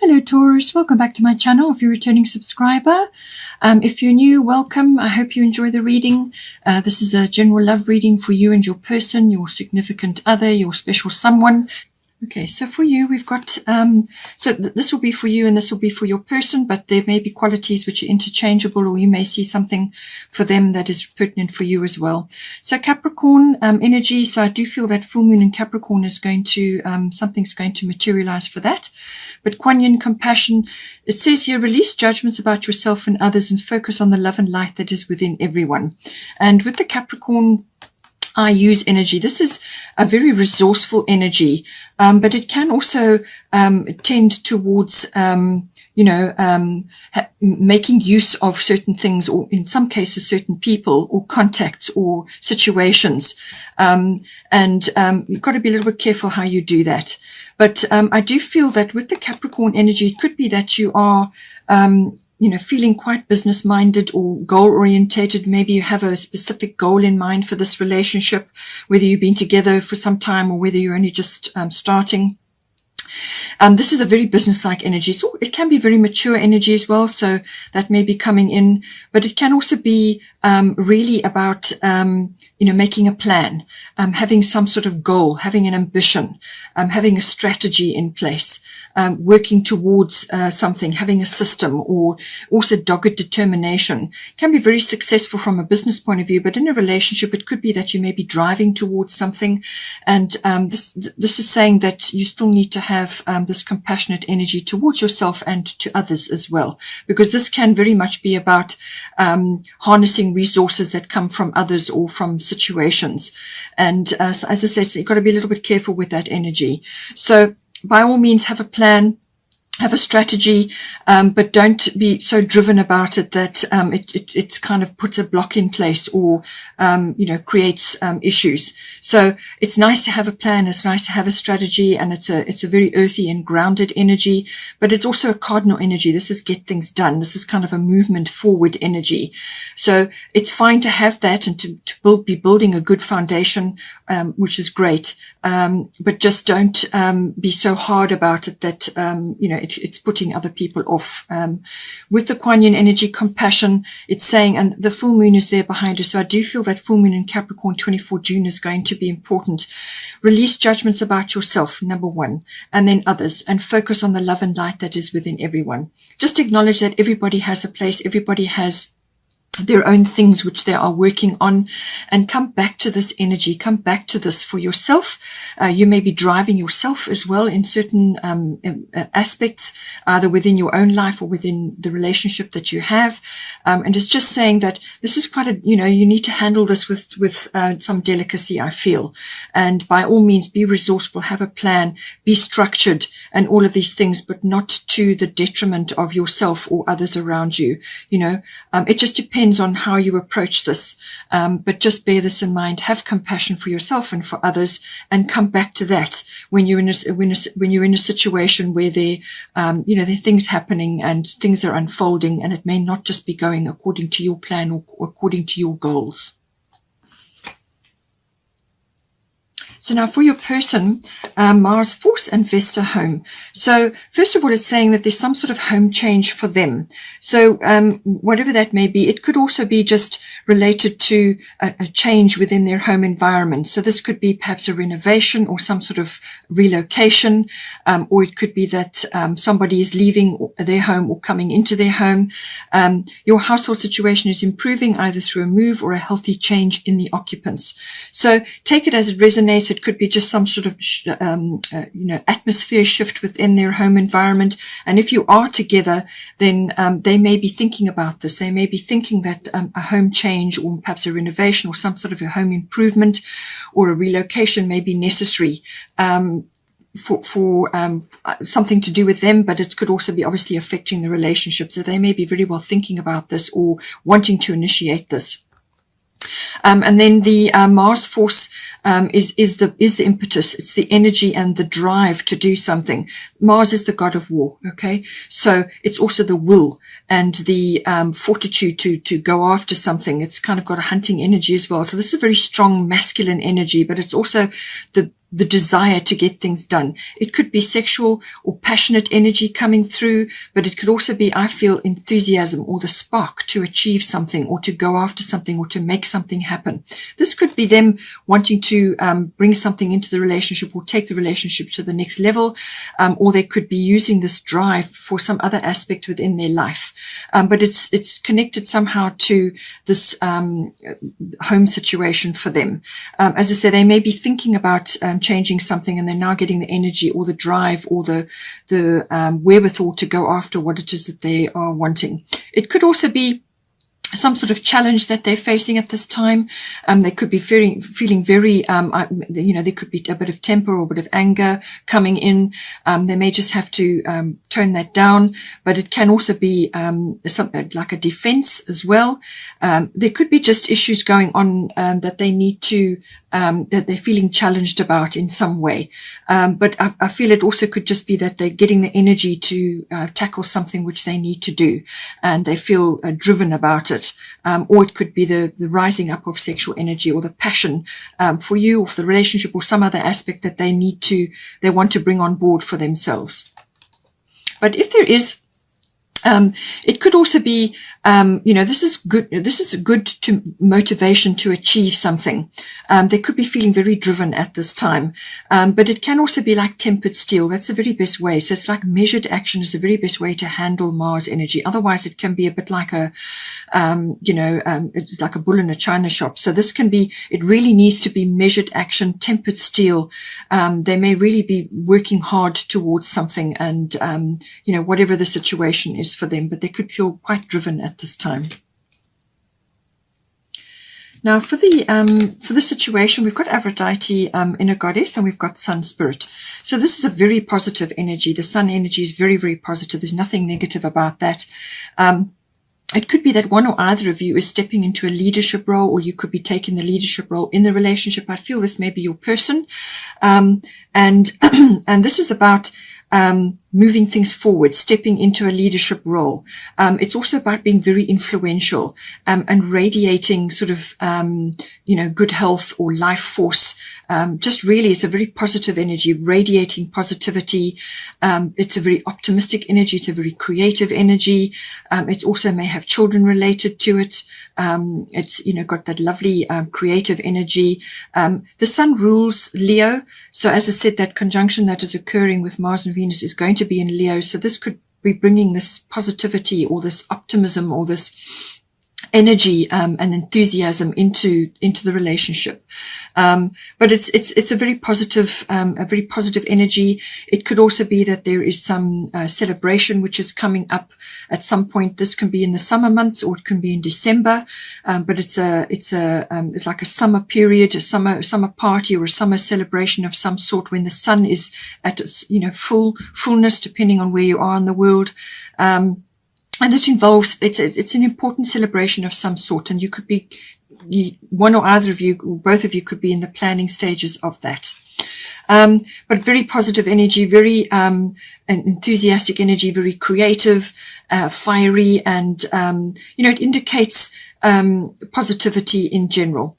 Hello Taurus, welcome back to my channel if you're a returning subscriber. If you're new, welcome. I hope you enjoy the reading. This is a general love reading for you and your person, your significant other, your special someone. Okay, so for you, we've got, this will be for you and this will be for your person, but there may be qualities which are interchangeable, or you may see something for them that is pertinent for you as well. So Capricorn energy, so I do feel that full moon in Capricorn is going to, something's going to materialize for that. But Kuan Yin compassion, it says here, release judgments about yourself and others and focus on the love and light that is within everyone. And with the Capricorn I use energy, this is a very resourceful energy, but it can also tend towards, making use of certain things, or in some cases, certain people or contacts or situations. You've got to be a little bit careful how you do that. But I do feel that with the Capricorn energy, it could be that you are feeling quite business-minded or goal-orientated. Maybe you have a specific goal in mind for this relationship, whether you've been together for some time or whether you're only just starting. This is a very business-like energy. So it can be very mature energy as well, so that may be coming in. But it can also be really about, making a plan, having some sort of goal, having an ambition, having a strategy in place, working towards something, having a system, or also dogged determination. Can be very successful from a business point of view, but in a relationship, it could be that you may be driving towards something. And this is saying that you still need to have this compassionate energy towards yourself and to others as well, because this can very much be about harnessing resources that come from others or from situations. And as I say, so you've got to be a little bit careful with that energy. So by all means, have a plan, have a strategy, but don't be so driven about it that it kind of puts a block in place or creates issues. So it's nice to have a plan, it's nice to have a strategy, and it's a very earthy and grounded energy, but it's also a cardinal energy. This is get things done. This is kind of a movement forward energy. So it's fine to have that and to be building a good foundation, which is great. But just don't be so hard about it that it's putting other people off. With the Kuan Yin energy, compassion, it's saying, and the full moon is there behind us. So I do feel that full moon in Capricorn, 24 June, is going to be important. Release judgments about yourself, number one, and then others, and focus on the love and light that is within everyone. Just acknowledge that everybody has a place, everybody has their own things which they are working on, and come back to this energy, come back to this for yourself. You may be driving yourself as well in certain aspects, either within your own life or within the relationship that you have. And it's just saying that this is quite you need to handle this with some delicacy, I feel. And by all means, be resourceful, have a plan, be structured, and all of these things, but not to the detriment of yourself or others around you. It just depends on how you approach this, but just bear this in mind. Have compassion for yourself and for others, and come back to that when you're in a situation where there are things happening and things are unfolding, and it may not just be going according to your plan or according to your goals. So now for your person, Mars force and Vesta home. So first of all, it's saying that there's some sort of home change for them. So whatever that may be, it could also be just related to a change within their home environment. So this could be perhaps a renovation or some sort of relocation, or it could be that somebody is leaving their home or coming into their home. Your household situation is improving either through a move or a healthy change in the occupants. So take it as it resonates. It could be just some sort of, atmosphere shift within their home environment. And if you are together, then they may be thinking about this. They may be thinking that a home change or perhaps a renovation or some sort of a home improvement or a relocation may be necessary for something to do with them, but it could also be obviously affecting the relationship. So they may be very well thinking about this or wanting to initiate this. And then the Mars force is the impetus. It's the energy and the drive to do something. Mars is the god of war. Okay, so it's also the will and the fortitude to go after something. It's kind of got a hunting energy as well. So this is a very strong masculine energy, but it's also the the desire to get things done. It could be sexual or passionate energy coming through, but it could also be, I feel, enthusiasm or the spark to achieve something or to go after something or to make something happen. This could be them wanting to bring something into the relationship or take the relationship to the next level, or they could be using this drive for some other aspect within their life. But it's connected somehow to this home situation for them. As I say, they may be thinking about changing something, and they're now getting the energy or the drive or the wherewithal to go after what it is that they are wanting. It could also be some sort of challenge that they're facing at this time. They could be feeling very, there could be a bit of temper or a bit of anger coming in. They may just have to tone that down, but it can also be something like a defense as well. There could be just issues going on that they need to, that they're feeling challenged about in some way. But I feel it also could just be that they're getting the energy to tackle something which they need to do, and they feel driven about it. Or it could be the rising up of sexual energy or the passion for you or for the relationship or some other aspect that they want to bring on board for themselves. But if there is, it could also be, this is good. This is good to motivation to achieve something. They could be feeling very driven at this time. But it can also be like tempered steel. That's the very best way. So it's like measured action is the very best way to handle Mars energy. Otherwise it can be a bit like it's like a bull in a china shop. So this can be, it really needs to be measured action, tempered steel. They may really be working hard towards something and, whatever the situation is for them, but they could feel quite driven at this time. Now, for the situation, we've got Aphrodite, inner goddess, and we've got Sun spirit. So this is a very positive energy. The Sun energy is very, very positive. There's nothing negative about that. It could be that one or either of you is stepping into a leadership role, or you could be taking the leadership role in the relationship. I feel this may be your person, and this is about moving things forward, stepping into a leadership role. It's also about being very influential and radiating sort of, good health or life force. Just really, it's a very positive energy, radiating positivity. It's a very optimistic energy. It's a very creative energy. It also may have children related to it. It's, got that lovely creative energy. The Sun rules Leo. So as I said, that conjunction that is occurring with Mars and Venus is going to be in Leo. So this could be bringing this positivity or this optimism or this energy and enthusiasm into the relationship. But it's a very positive energy. It could also be that there is some celebration which is coming up at some point. This can be in the summer months or it can be in December. But it's like a summer period, a summer party or a summer celebration of some sort when the sun is at its, fullness, depending on where you are in the world. And it involves, it's an important celebration of some sort, and you could be, one or either of you, or both of you could be in the planning stages of that. But very positive energy, very enthusiastic energy, very creative, fiery, and, it indicates positivity in general.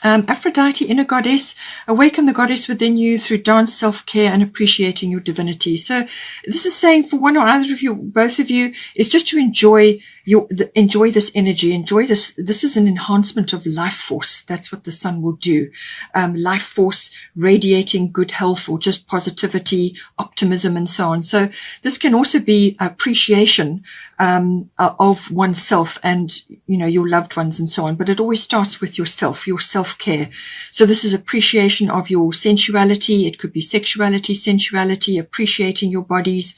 Aphrodite, inner goddess, awaken the goddess within you through dance, self-care, and appreciating your divinity. So this is saying for one or either of you, both of you, is just to enjoy this energy, enjoy this. This is an enhancement of life force. That's what the sun will do. Life force, radiating good health or just positivity, optimism, and so on. So this can also be appreciation of oneself and, your loved ones and so on. But it always starts with yourself, your self-care. So this is appreciation of your sensuality. It could be sexuality, sensuality, appreciating your bodies,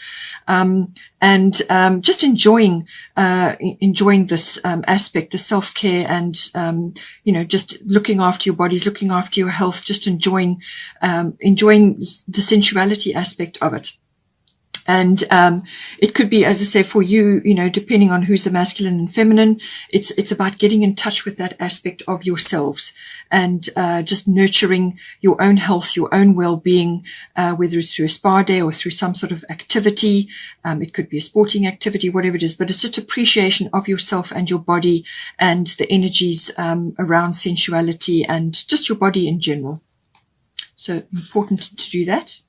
and just enjoying this aspect, the self-care, and just looking after your bodies, looking after your health, just enjoying the sensuality aspect of it. And it could be, as I say, for you, depending on who's the masculine and feminine, it's about getting in touch with that aspect of yourselves and just nurturing your own health, your own well-being, whether it's through a spa day or through some sort of activity. It could be a sporting activity, whatever it is, but it's just appreciation of yourself and your body and the energies around sensuality and just your body in general. So important to do that.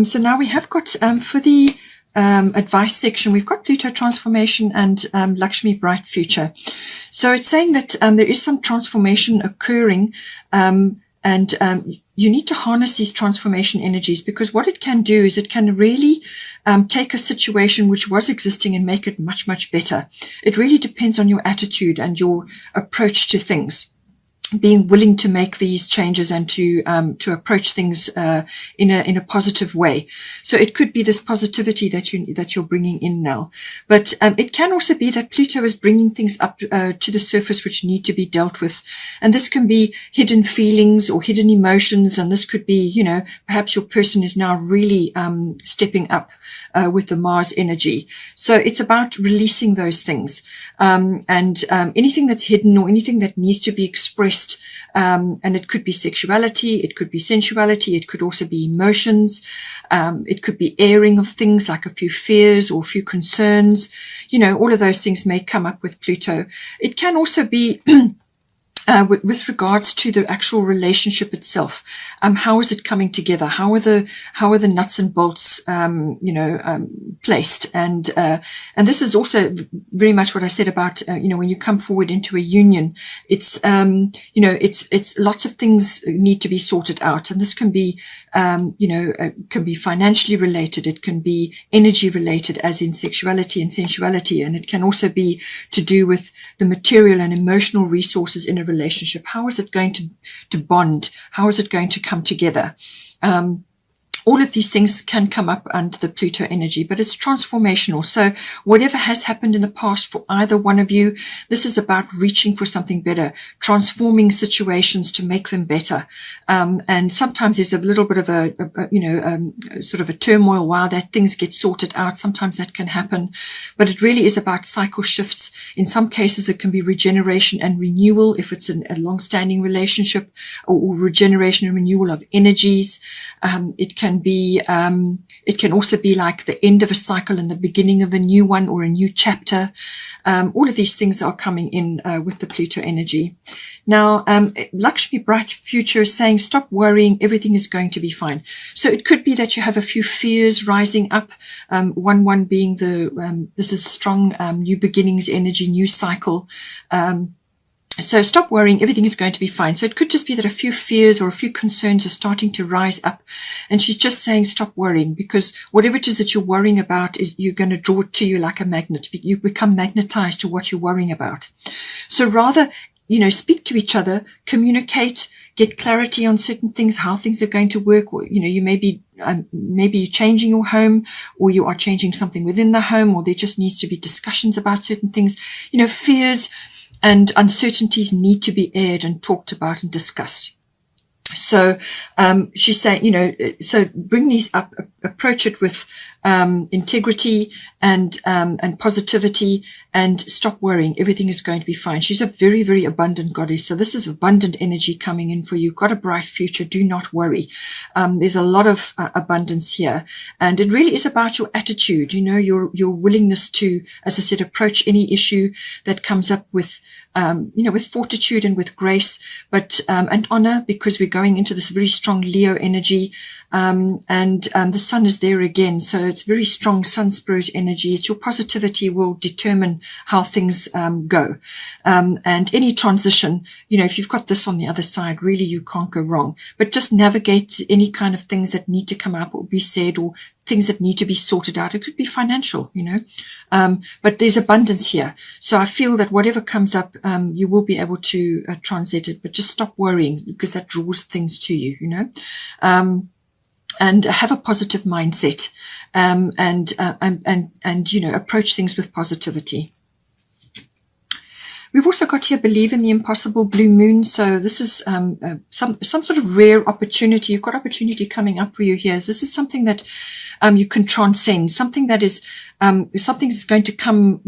So now we have got, for the advice section, we've got Pluto transformation and Lakshmi bright future. So it's saying that there is some transformation occurring, and you need to harness these transformation energies, because what it can do is it can really take a situation which was existing and make it much, much better. It really depends on your attitude and your approach to things, being willing to make these changes and to approach things in a positive way. So it could be this positivity that you're bringing in now, but it can also be that Pluto is bringing things up to the surface which need to be dealt with, and this can be hidden feelings or hidden emotions, and this could be, you know, perhaps your person is now really stepping up with the Mars energy. So it's about releasing those things, and anything that's hidden or anything that needs to be expressed. And it could be sexuality, it could be sensuality, it could also be emotions, it could be airing of things like a few fears or a few concerns. You know, all of those things may come up with Pluto. It can also be with regards to the actual relationship itself. How is it coming together? How are the nuts and bolts, placed? And this is also very much what I said about, when you come forward into a union, it's lots of things need to be sorted out. And this can be, can be financially related. It can be energy related, as in sexuality and sensuality. And it can also be to do with the material and emotional resources in a relationship. How is it going to bond? How is it going to come together? All of these things can come up under the Pluto energy, but it's transformational. So whatever has happened in the past for either one of you, this is about reaching for something better, transforming situations to make them better. And sometimes there's a little bit of sort of a turmoil while that things get sorted out. Sometimes that can happen, but it really is about cycle shifts. In some cases, it can be regeneration and renewal if it's a long-standing relationship, or regeneration and renewal of energies. It can also be like the end of a cycle and the beginning of a new one or a new chapter. All of these things are coming in with the Pluto energy. Now, Lakshmi bright future is saying, stop worrying, everything is going to be fine. So it could be that you have a few fears rising up. One being this is strong new beginnings energy, new cycle. So stop worrying, everything is going to be fine. So it could just be that a few fears or a few concerns are starting to rise up. And she's just saying, stop worrying, because whatever it is that you're worrying about, is you're going to draw it to you like a magnet. You become magnetized to what you're worrying about. So rather, speak to each other, communicate, get clarity on certain things, how things are going to work. Or, you may be, maybe you're changing your home, or you are changing something within the home, or there just needs to be discussions about certain things. Fears and uncertainties need to be aired and talked about and discussed. So she's saying, so bring these up, approach it with integrity and positivity, and stop worrying. Everything is going to be fine. She's a very, very abundant goddess. So this is abundant energy coming in for you. Got a bright future. Do not worry. There's a lot of abundance here, and it really is about your attitude. Your willingness to, as I said, approach any issue that comes up with with fortitude and with grace, but and honor, because we're going into this very strong Leo energy, and the sun is there again. So it's very strong sun spirit energy. It's your positivity will determine how things go, and any transition. If you've got this on the other side, really you can't go wrong. But just navigate any kind of things that need to come up or be said, or things that need to be sorted out. It could be financial, but there's abundance here. So I feel that whatever comes up, you will be able to transit it, but just stop worrying, because that draws things to you, and have a positive mindset, and approach things with positivity. We've also got here, believe in the impossible, blue moon. So this is some sort of rare opportunity. You've got opportunity coming up for you here. This is something that you can transcend, something that is something that's going to come,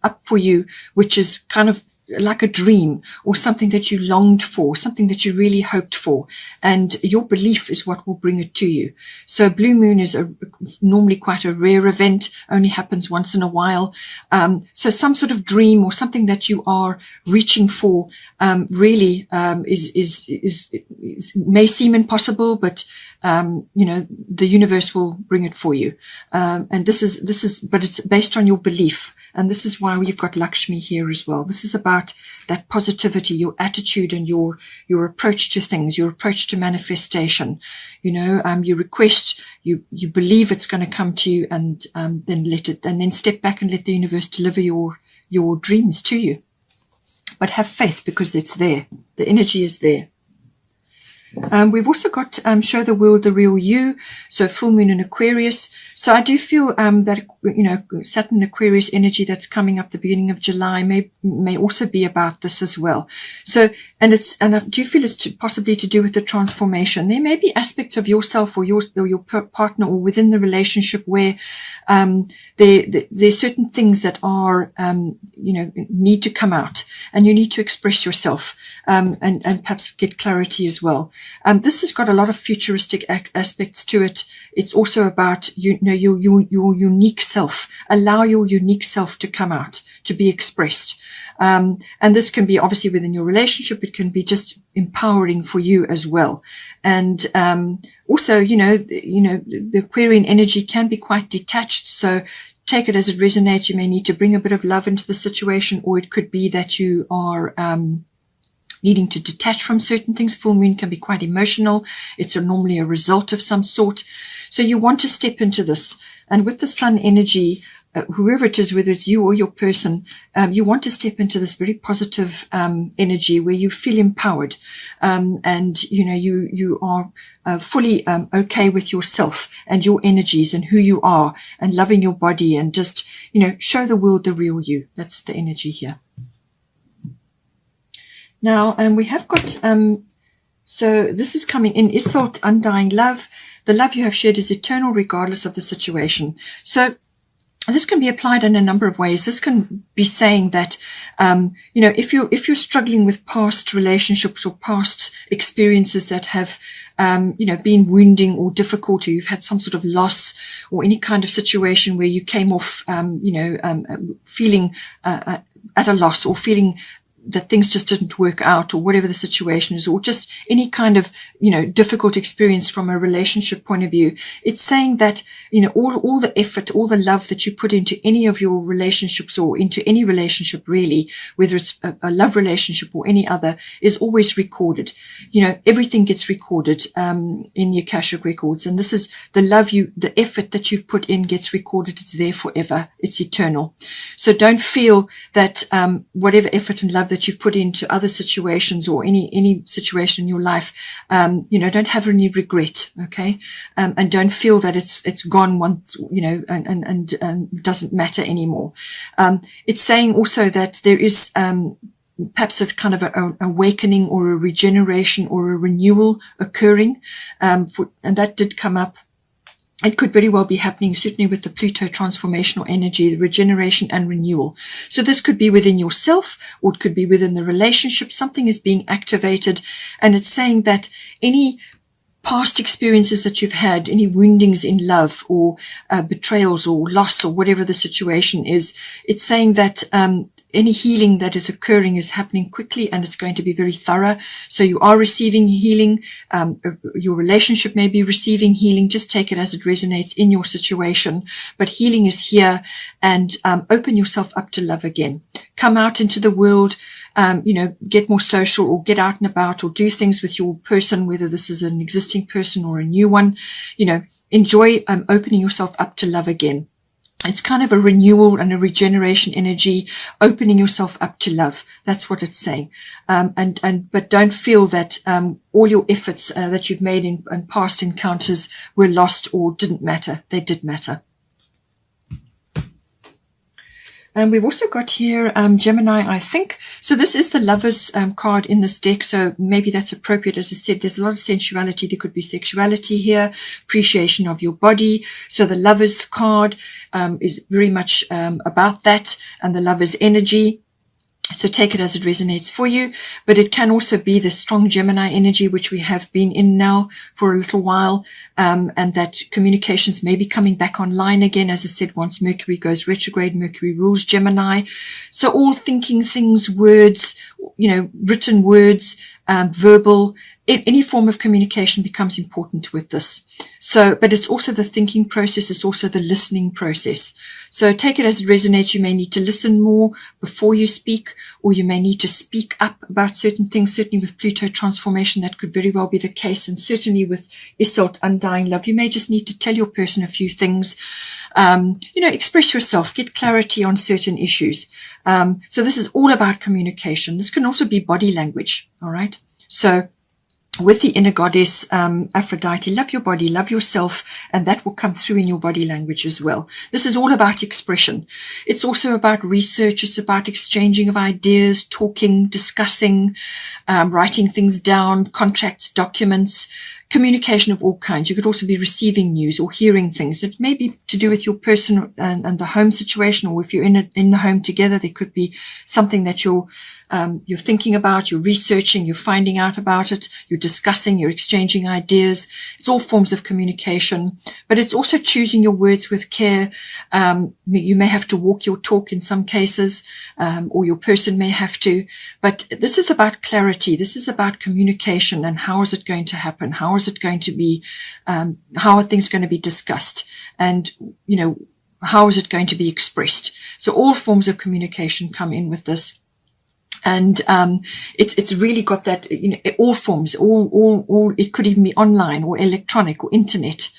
up for you, which is kind of like a dream or something that you longed for, something that you really hoped for, and your belief is what will bring it to you. So blue moon is normally quite a rare event, only happens once in a while. So some sort of dream or something that you are reaching for really may seem impossible, but the universe will bring it for you. And this is, but it's based on your belief. And this is why we've got Lakshmi here as well. This is about that positivity, your attitude and your approach to things, your approach to manifestation. You request, you believe it's going to come to you, and then step back and let the universe deliver your dreams to you. But have faith, because it's there. The energy is there. We've also got show the world the real you, so full moon in Aquarius. So I do feel that Saturn Aquarius energy that's coming up the beginning of July may also be about this as well. So and I do feel it's possibly to do with the transformation. There may be aspects of yourself or your partner or within the relationship where there's certain things that are need to come out, and you need to express yourself and perhaps get clarity as well. This has got a lot of futuristic aspects to it. It's also about your unique self. Allow your unique self to come out, to be expressed. And this can be obviously within your relationship. It can be just empowering for you as well. And also, the Aquarian energy can be quite detached. So take it as it resonates. You may need to bring a bit of love into the situation, or it could be that you are needing to detach from certain things. Full moon can be quite emotional. It's normally a result of some sort. So you want to step into this. And with the sun energy, whoever it is, whether it's you or your person, you want to step into this very positive energy where you feel empowered, and you are fully okay with yourself and your energies and who you are, and loving your body, and just show the world the real you. That's the energy here. Now, we have got, so this is coming in, Isolt, undying love. The love you have shared is eternal regardless of the situation. So this can be applied in a number of ways. This can be saying that, if you're struggling with past relationships or past experiences that have, been wounding or difficult, or you've had some sort of loss or any kind of situation where you came off, feeling at a loss, or feeling that things just didn't work out, or whatever the situation is, or just any kind of, difficult experience from a relationship point of view. It's saying that, all the effort, all the love that you put into any of your relationships, or into any relationship really, whether it's a love relationship or any other, is always recorded. Everything gets recorded, in the Akashic records. And this is the love the effort that you've put in gets recorded. It's there forever. It's eternal. So don't feel that, whatever effort and love that you've put into other situations, or any situation in your life, don't have any regret, okay? And don't feel that it's gone once, and doesn't matter anymore. It's saying also that there is perhaps a kind of an awakening or a regeneration or a renewal occurring, and that did come up. It could very well be happening, certainly with the Pluto transformational energy, the regeneration and renewal. So this could be within yourself, or it could be within the relationship. Something is being activated, and it's saying that any past experiences that you've had, any woundings in love, or betrayals or loss, or whatever the situation is, it's saying that any healing that is occurring is happening quickly, and it's going to be very thorough. So you are receiving healing. Your relationship may be receiving healing. Just take it as it resonates in your situation. But healing is here, and open yourself up to love again. Come out into the world, get more social, or get out and about, or do things with your person, whether this is an existing person or a new one. Enjoy opening yourself up to love again. It's kind of a renewal and a regeneration energy, opening yourself up to love. That's what it's saying. But don't feel that all your efforts that you've made in past encounters were lost or didn't matter. They did matter. And we've also got here Gemini, I think. So this is the Lovers card in this deck. So maybe that's appropriate. As I said, there's a lot of sensuality. There could be sexuality here, appreciation of your body. So the Lovers card is very much about that, and the Lovers energy. So take it as it resonates for you, but it can also be the strong Gemini energy, which we have been in now for a little while, and that communications may be coming back online again. As I said, once Mercury goes retrograde, Mercury rules Gemini. So all thinking things, words, written words, verbal, any form of communication becomes important with this. So, but it's also the thinking process. It's also the listening process. So take it as it resonates. You may need to listen more before you speak, or you may need to speak up about certain things. Certainly with Pluto transformation, that could very well be the case. And certainly with Isolde undying love, you may just need to tell your person a few things. Express yourself, get clarity on certain issues. So this is all about communication. This can also be body language. All right. So with the inner goddess, Aphrodite, love your body, love yourself, and that will come through in your body language as well. This is all about expression. It's also about research. It's about exchanging of ideas, talking, discussing, writing things down, contracts, documents, communication of all kinds. You could also be receiving news or hearing things. It may be to do with your person and the home situation, or if you're in the home together, there could be something that you're thinking about, you're researching, you're finding out about it, you're discussing, you're exchanging ideas. It's all forms of communication, but it's also choosing your words with care. You may have to walk your talk in some cases, or your person may have to, but this is about clarity. This is about communication, and how is it going to happen? How is it going to be, how are things going to be discussed? And, how is it going to be expressed? So all forms of communication come in with this. And it's really got that, all forms, all it could even be online or electronic or internet.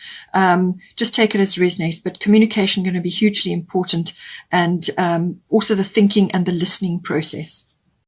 Just take it as it resonates. But communication is going to be hugely important, and also the thinking and the listening process.